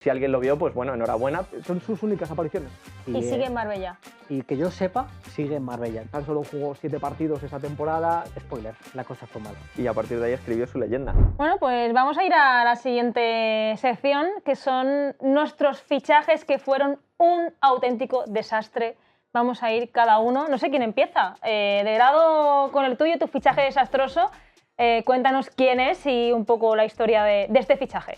Si alguien lo vio, pues bueno, enhorabuena. Son sus únicas apariciones. Y sigue en Marbella. Y que yo sepa, sigue en Marbella. Tan solo jugó 7 partidos esa temporada. Spoiler, la cosa fue mal. Y a partir de ahí escribió su leyenda. Bueno, pues vamos a ir a la siguiente sección, que son nuestros fichajes que fueron un auténtico desastre. Vamos a ir cada uno, no sé quién empieza. De grado con el tuyo, tu fichaje desastroso, cuéntanos quién es y un poco la historia de este fichaje.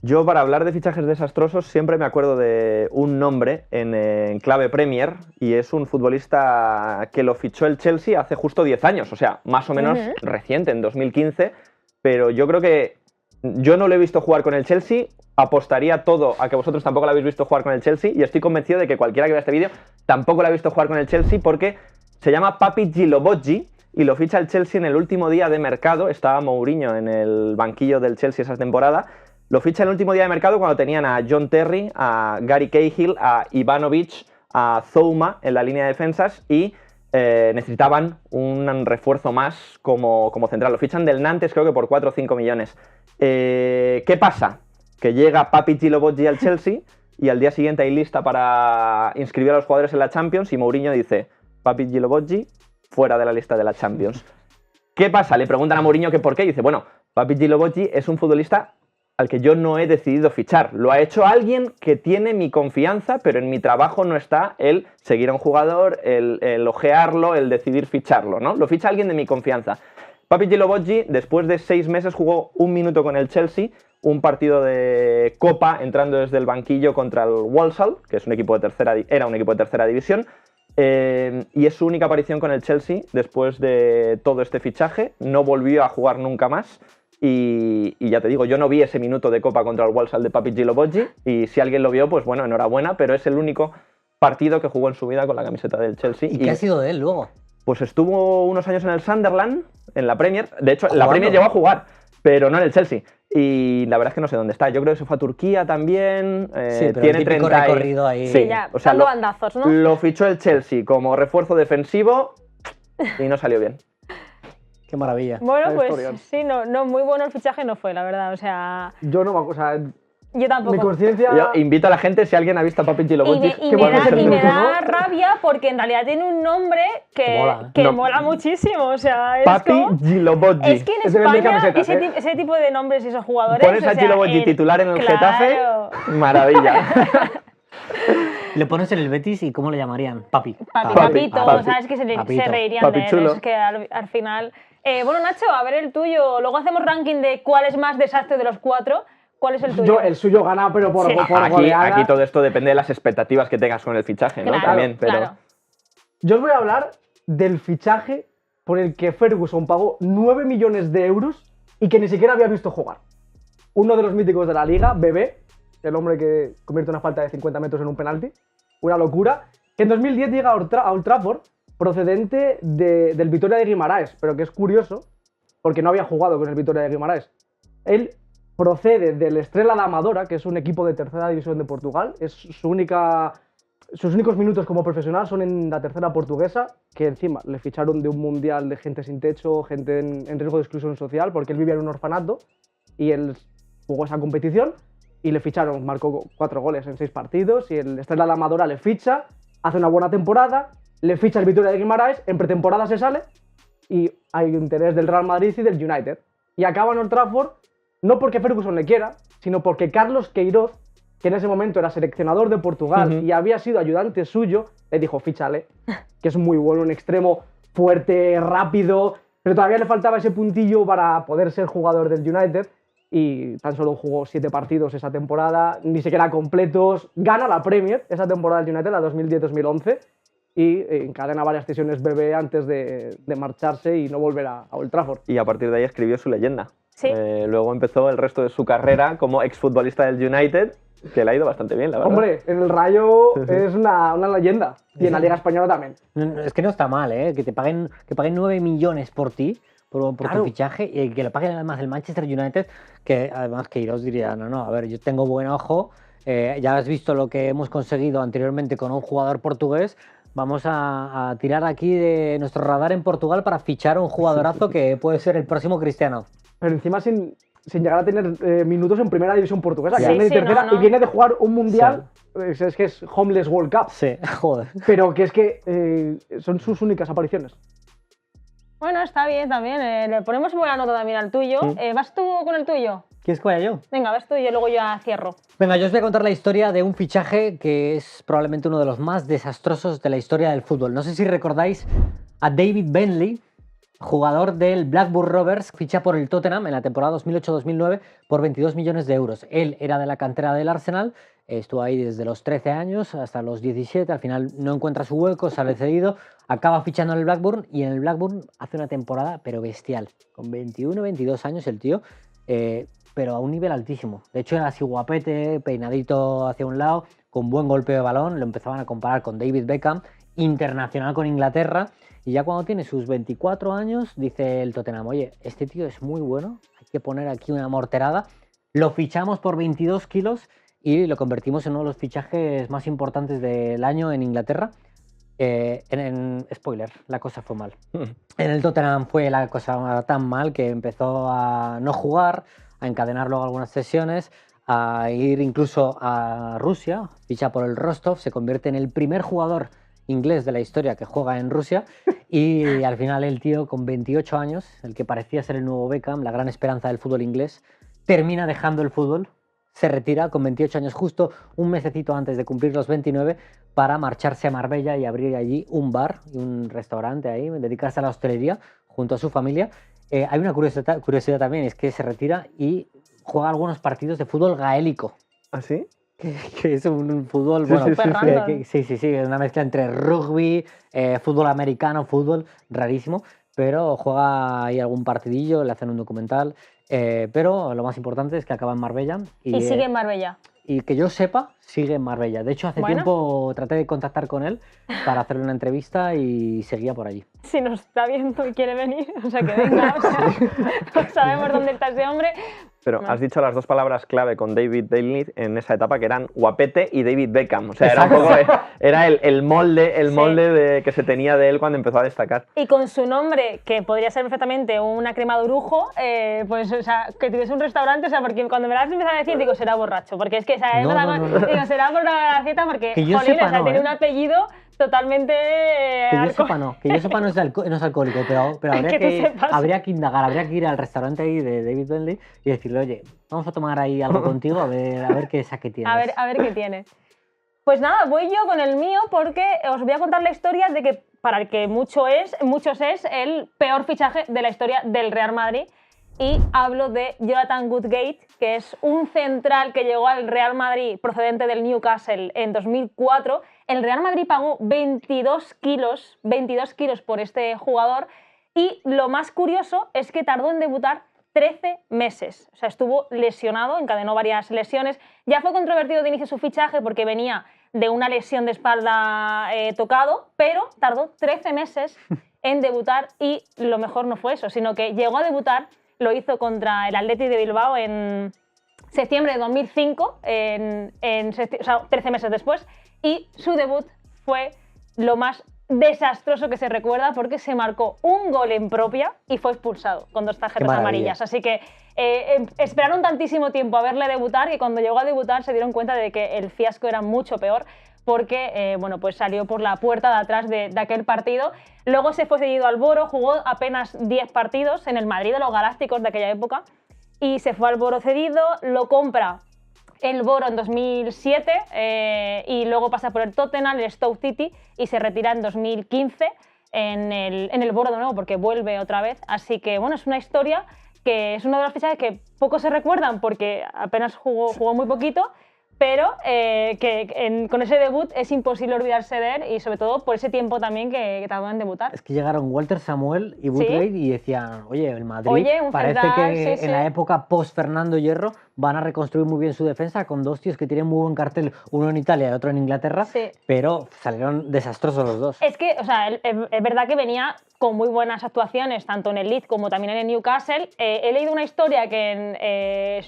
Yo, para hablar de fichajes desastrosos, siempre me acuerdo de un nombre en clave Premier, y es un futbolista que lo fichó el Chelsea hace justo 10 años, o sea, más o menos reciente, en 2015, pero yo creo que yo no lo he visto jugar con el Chelsea, apostaría todo a que vosotros tampoco lo habéis visto jugar con el Chelsea, y estoy convencido de que cualquiera que vea este vídeo tampoco lo ha visto jugar con el Chelsea, porque se llama Papy Djilobodji, y lo ficha el Chelsea en el último día de mercado. Estaba Mourinho en el banquillo del Chelsea esa temporada. Lo ficha en el último día de mercado cuando tenían a John Terry, a Gary Cahill, a Ivanovic, a Zouma en la línea de defensas, y necesitaban un refuerzo más como central. Lo fichan del Nantes, creo que por 4 o 5 millones. ¿Qué pasa? Que llega Papy Djilobodji al Chelsea y al día siguiente hay lista para inscribir a los jugadores en la Champions, y Mourinho dice: Papy Djilobodji fuera de la lista de la Champions. ¿Qué pasa? Le preguntan a Mourinho que por qué, y dice: bueno, Papy Djilobodji es un futbolista al que yo no he decidido fichar. Lo ha hecho alguien que tiene mi confianza, pero en mi trabajo no está el seguir a un jugador, el ojearlo, el decidir ficharlo, ¿no? Lo ficha alguien de mi confianza. Papy Djilobodji, después de 6 meses, jugó 1 minuto con el Chelsea, un partido de Copa, entrando desde el banquillo contra el Walsall, que es un equipo de era un equipo de tercera división, y es su única aparición con el Chelsea después de todo este fichaje. No volvió a jugar nunca más. Y ya te digo, yo no vi ese minuto de Copa contra el Walsall de Papy Djilobodji, y si alguien lo vio, pues bueno, enhorabuena, pero es el único partido que jugó en su vida con la camiseta del Chelsea. ¿Y qué ha sido de él luego? Pues estuvo unos años en el Sunderland, en la Premier. De hecho, la Premier llegó a jugar, pero no en el Chelsea. Y la verdad es que no sé dónde está. Yo creo que se fue a Turquía también. Sí, pero tiene el típico 30 recorrido ahí. Sí, ya, o sea, dando bandazos, ¿no? Lo fichó el Chelsea como refuerzo defensivo y no salió bien. Qué maravilla. Bueno, La pues historia. sí, no, muy bueno el fichaje no fue, la verdad. O sea, Yo no me acuerdo, o sea, yo tampoco. mi conciencia... Yo invito a la gente, si alguien ha visto a Papy Djilobodji, Y que me bueno, es el da truco, ¿no? rabia porque en realidad tiene un nombre Mola, ¿eh? que No. mola muchísimo. O sea, es Papy como... Djilobodji. Es que en Es de vender España camisetas, ese tipo de nombres y esos jugadores... Pones a Djilobodji titular en el Getafe, maravilla. Le pones en el Betis y ¿cómo le llamarían? Papi. Papito, Papi. ¿sabes? Que se Papito. reirían Papi de él. chulo. Es que al final... bueno, Nacho, a ver el tuyo. Luego hacemos ranking de cuál es más desastre de los 4. ¿Cuál es el tuyo? El suyo gana, pero por, Sí. por Aquí goleada. todo esto depende de las expectativas que tengas con el fichaje, ¿no? Claro, También, pero... claro. Yo os voy a hablar del fichaje por el que Ferguson pagó 9 millones de euros y que ni siquiera había visto jugar. Uno de los míticos de la liga, Bebé, el hombre que convierte una falta de 50 metros en un penalti. Una locura. Que en 2010 llega a Old Trafford procedente del Vitória de Guimarães, pero que es curioso porque no había jugado con el Vitória de Guimarães. Él procede del Estrela da Amadora, que es un equipo de tercera división de Portugal. Es sus únicos minutos como profesional son en la tercera portuguesa, que encima le ficharon de un mundial de gente sin techo, gente en riesgo de exclusión social, porque él vivía en un orfanato y él jugó esa competición y le ficharon, marcó 4 goles en 6 partidos y el Estrela da Amadora le ficha, hace una buena temporada, le ficha el Vitória de Guimarães, en pretemporada se sale y hay interés del Real Madrid y del United. Y acaba en Old Trafford no porque Ferguson le quiera, sino porque Carlos Queiroz, que en ese momento era seleccionador de Portugal y había sido ayudante suyo, le dijo: fíchale, que es muy bueno, un extremo fuerte, rápido, pero todavía le faltaba ese puntillo para poder ser jugador del United, y tan solo jugó 7 partidos esa temporada, ni siquiera completos, gana la Premier esa temporada del United, la 2010-2011, y encadena varias cesiones Bebé antes de marcharse y no volver a Old Trafford. Y a partir de ahí escribió su leyenda. Sí. Luego empezó el resto de su carrera como exfutbolista del United, que le ha ido bastante bien, la verdad. Hombre, en el Rayo es una leyenda, y en la Liga Española también. Es que no está mal, ¿eh? Que paguen 9 millones por ti, por Claro. tu fichaje, y que lo paguen además el Manchester United, que además Queiroz diría: no, a ver, yo tengo buen ojo, ya has visto lo que hemos conseguido anteriormente con un jugador portugués, vamos a tirar aquí de nuestro radar en Portugal para fichar a un jugadorazo que puede ser el próximo Cristiano. Pero encima sin sin llegar a tener minutos en primera división portuguesa. Sí, Que viene de sí, tercera no. y viene de jugar un mundial. Es que es Homeless World Cup. Sí, joder. Pero que es que son sus únicas apariciones. Bueno, está bien también. Le ponemos buena nota también al tuyo. ¿Vas tú con el tuyo? ¿Quieres que vaya yo? Venga, vas tú y yo luego ya cierro. Venga, yo os voy a contar la historia de un fichaje que es probablemente uno de los más desastrosos de la historia del fútbol. No sé si recordáis a David Bentley, jugador del Blackburn Rovers, ficha por el Tottenham en la temporada 2008-2009 por 22 millones de euros. Él era de la cantera del Arsenal, estuvo ahí desde los 13 años hasta los 17, al final no encuentra su hueco, sale cedido, acaba fichando en el Blackburn y en el Blackburn hace una temporada pero bestial, con 21-22 años el tío, pero a un nivel altísimo. De hecho era así guapete, peinadito hacia un lado, con buen golpeo de balón, lo empezaban a comparar con David Beckham, internacional con Inglaterra, y ya cuando tiene sus 24 años dice el Tottenham, oye, este tío es muy bueno, hay que poner aquí una morterada, lo fichamos por 22 kilos y lo convertimos en uno de los fichajes más importantes del año en Inglaterra. Spoiler, la cosa fue mal. En el Tottenham fue la cosa tan mal que empezó a no jugar, a encadenar luego algunas sesiones, a ir incluso a Rusia, ficha por el Rostov, se convierte en el primer jugador inglés de la historia que juega en Rusia y al final el tío con 28 años, el que parecía ser el nuevo Beckham, la gran esperanza del fútbol inglés, termina dejando el fútbol, se retira con 28 años, justo un mesecito antes de cumplir los 29, para marcharse a Marbella y abrir allí un bar y un restaurante ahí, dedicarse a la hostelería junto a su familia. Hay una curiosidad también, es que se retira y juega algunos partidos de fútbol gaélico. ¿Ah, sí? Que es un fútbol, Sí, bueno, sí, sí, sí. sí, una mezcla entre rugby, fútbol americano, fútbol, rarísimo, pero juega ahí algún partidillo, le hacen un documental, pero lo más importante es que acaba en Marbella. Y sigue en Marbella. Y que yo sepa, sigue en Marbella. De hecho, hace tiempo traté de contactar con él para hacerle una entrevista y seguía por allí. Si nos está viendo y quiere venir, o sea, que venga, o sea, no sabemos dónde está ese hombre. Pero has dicho las dos palabras clave con David Bentley en esa etapa, que eran guapete y David Beckham. O sea, era un poco era el molde que se tenía de él cuando empezó a destacar. Y con su nombre, que podría ser perfectamente una crema de orujo, pues, o sea, que tuviese un restaurante, o sea, porque cuando me lo has empezado a decir, digo, será borracho, porque es que, o sea, digo, será por la graceta, porque, que yo jolín, sepa, o sea, no, tiene un apellido totalmente... que yo sepa no, no es alcohólico, pero habría que indagar, habría que ir al restaurante ahí de David Bentley y decirle, oye, vamos a tomar ahí algo contigo a ver qué saque tienes. A ver qué tiene. Pues nada, voy yo con el mío porque os voy a contar la historia de que para el que muchos es el peor fichaje de la historia del Real Madrid. Y hablo de Jonathan Woodgate, que es un central que llegó al Real Madrid procedente del Newcastle en 2004. El Real Madrid pagó 22 kilos por este jugador y lo más curioso es que tardó en debutar 13 meses. O sea, estuvo lesionado, encadenó varias lesiones. Ya fue controvertido de inicio su fichaje porque venía de una lesión de espalda tocado, pero tardó 13 meses en debutar y lo mejor no fue eso, sino que llegó a debutar. Lo hizo contra el Athletic de Bilbao en septiembre de 2005, o sea, 13 meses después, y su debut fue lo más desastroso que se recuerda porque se marcó un gol en propia y fue expulsado con 2 tarjetas amarillas. Así que esperaron tantísimo tiempo a verle debutar que cuando llegó a debutar se dieron cuenta de que el fiasco era mucho peor porque bueno, pues salió por la puerta de atrás de aquel partido. Luego se fue cedido al Boro, jugó apenas 10 partidos en el Madrid de los Galácticos de aquella época y se fue al Boro cedido, lo compra el Boro en 2007 y luego pasa por el Tottenham, el Stoke City y se retira en 2015 en el Boro de nuevo porque vuelve otra vez. Así que bueno, es una historia que es uno de los fichajes que pocos se recuerdan porque apenas jugó muy poquito, pero con ese debut es imposible olvidarse de él y sobre todo por ese tiempo también que tardó en debutar. Es que llegaron Walter Samuel y Woodgate y decían, oye, el Madrid parece central, que en la época post-Fernando Hierro van a reconstruir muy bien su defensa con 2 tíos que tienen muy buen cartel, uno en Italia y otro en Inglaterra, pero salieron desastrosos los dos. Es que, o sea, es verdad que venía con muy buenas actuaciones, tanto en el Leeds como también en el Newcastle. He leído una historia que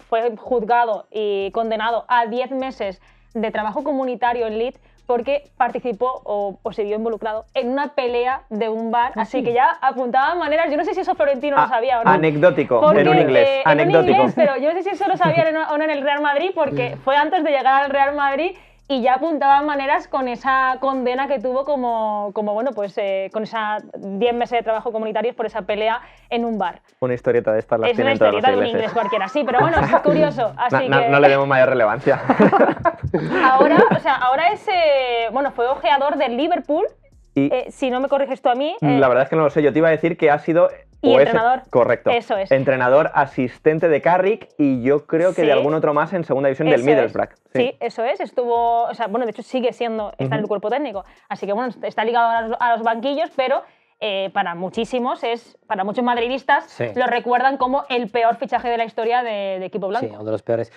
fue juzgado y condenado a 10 meses de trabajo comunitario en Leeds porque participó o se vio involucrado en una pelea de un bar, así que ya apuntaban maneras, yo no sé si eso Florentino lo sabía o no. Anecdótico, Porque, en un inglés, anecdótico. En inglés, pero yo no sé si eso lo sabía o no en el Real Madrid, porque fue antes de llegar al Real Madrid y ya apuntaban maneras con esa condena que tuvo como bueno, pues con esa 10 meses de trabajo comunitarios por esa pelea en un bar. Una historieta de estas las Es una tienen todos los historieta de un ingleses. inglés cualquiera, sí, pero bueno, es curioso, así que... No le demos mayor relevancia. Ahora es, bueno, fue ojeador del Liverpool, Y si no me corriges tú a mí. la verdad es que no lo sé, yo te iba a decir que ha sido... Y o es- entrenador. correcto. Eso es. Entrenador asistente de Carrick y yo creo que Sí. de algún otro más en segunda división del Eso es. Middlesbrough. Sí, eso es. Estuvo, o sea, bueno, de hecho sigue siendo, está en el cuerpo técnico. Así que bueno, está ligado a los banquillos, pero para muchos madridistas, Sí. lo recuerdan como el peor fichaje de la historia de equipo blanco. Sí, uno de los peores.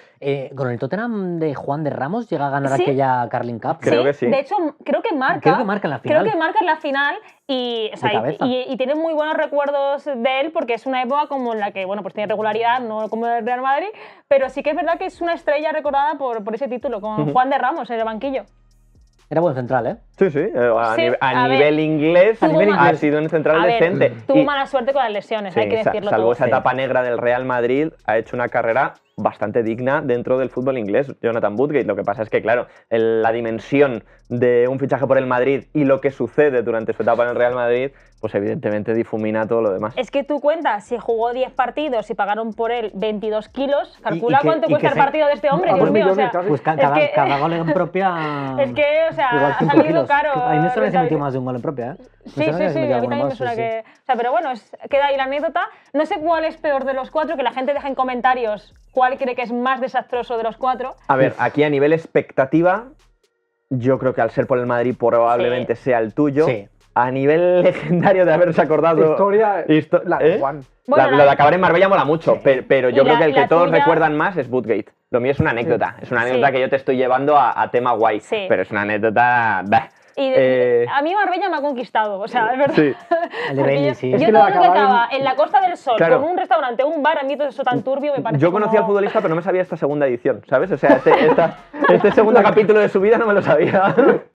Con el Tottenham de Juan de Ramos llega a ganar Sí. aquella Carling Cup. Creo que sí. De hecho, creo que marca. Creo que marca en la final. Creo que marca en la final y, o sea, De cabeza. y tiene muy buenos recuerdos de él porque es una época como en la que, bueno, pues tiene regularidad, no como el Real Madrid, pero sí que es verdad que es una estrella recordada por ese título, con Juan de Ramos en el banquillo. Era buen central, ¿eh? Sí, sí. A, Sí, a a ver, nivel inglés tuvo ha mal- sido un central A ver, decente. tuvo Y- mala suerte con las lesiones, sí, hay que decirlo salvo todo. esa etapa negra del Real Madrid, ha hecho una carrera bastante digna dentro del fútbol inglés, Jonathan Woodgate. Lo que pasa es que, claro, la dimensión de un fichaje por el Madrid y lo que sucede durante su etapa en el Real Madrid, pues evidentemente difumina todo lo demás. Es que tú cuentas, si jugó 10 partidos y pagaron por él 22 kilos, calcula que- cuánto y cuesta que el se- partido de este hombre, a Dios 2 mío. O millones sea, casi. Pues es que- cada gol en propia. Es que, o sea, igual ha 5 salido kilos. caro. A mí me suena que se rentable. metió más de un gol en propia, ¿eh? Sí, sí, sí, a mí también me suena que... O sea, pero bueno, queda ahí la anécdota. No sé cuál es peor de los cuatro, que la gente deje en comentarios cuál cree que es más desastroso de los cuatro. A ver, aquí a nivel expectativa, yo creo que al ser por el Madrid probablemente sea el tuyo. Sí. A nivel legendario de haberse acordado... Historia, la de Juan. Bueno, lo de acabar en Marbella mola mucho, Sí. pero yo Y creo que el que la todos tuya- recuerdan más es Woodgate. Lo mío es una anécdota. Es una anécdota Sí. que yo te estoy llevando a tema guay. Sí. Pero es una anécdota... bah. Y a mí Marbella me ha conquistado, o sea, es verdad. Sí. El de Porque Bailey, yo, sí. yo Es que todo lo lo que acabar en- acaba en la Costa del Sol, Claro. con un restaurante, un bar, a mí todo eso tan turbio me parece Yo conocí como- al futbolista, pero no me sabía esta segunda edición, ¿sabes? O sea, este segundo capítulo de su vida no me lo sabía.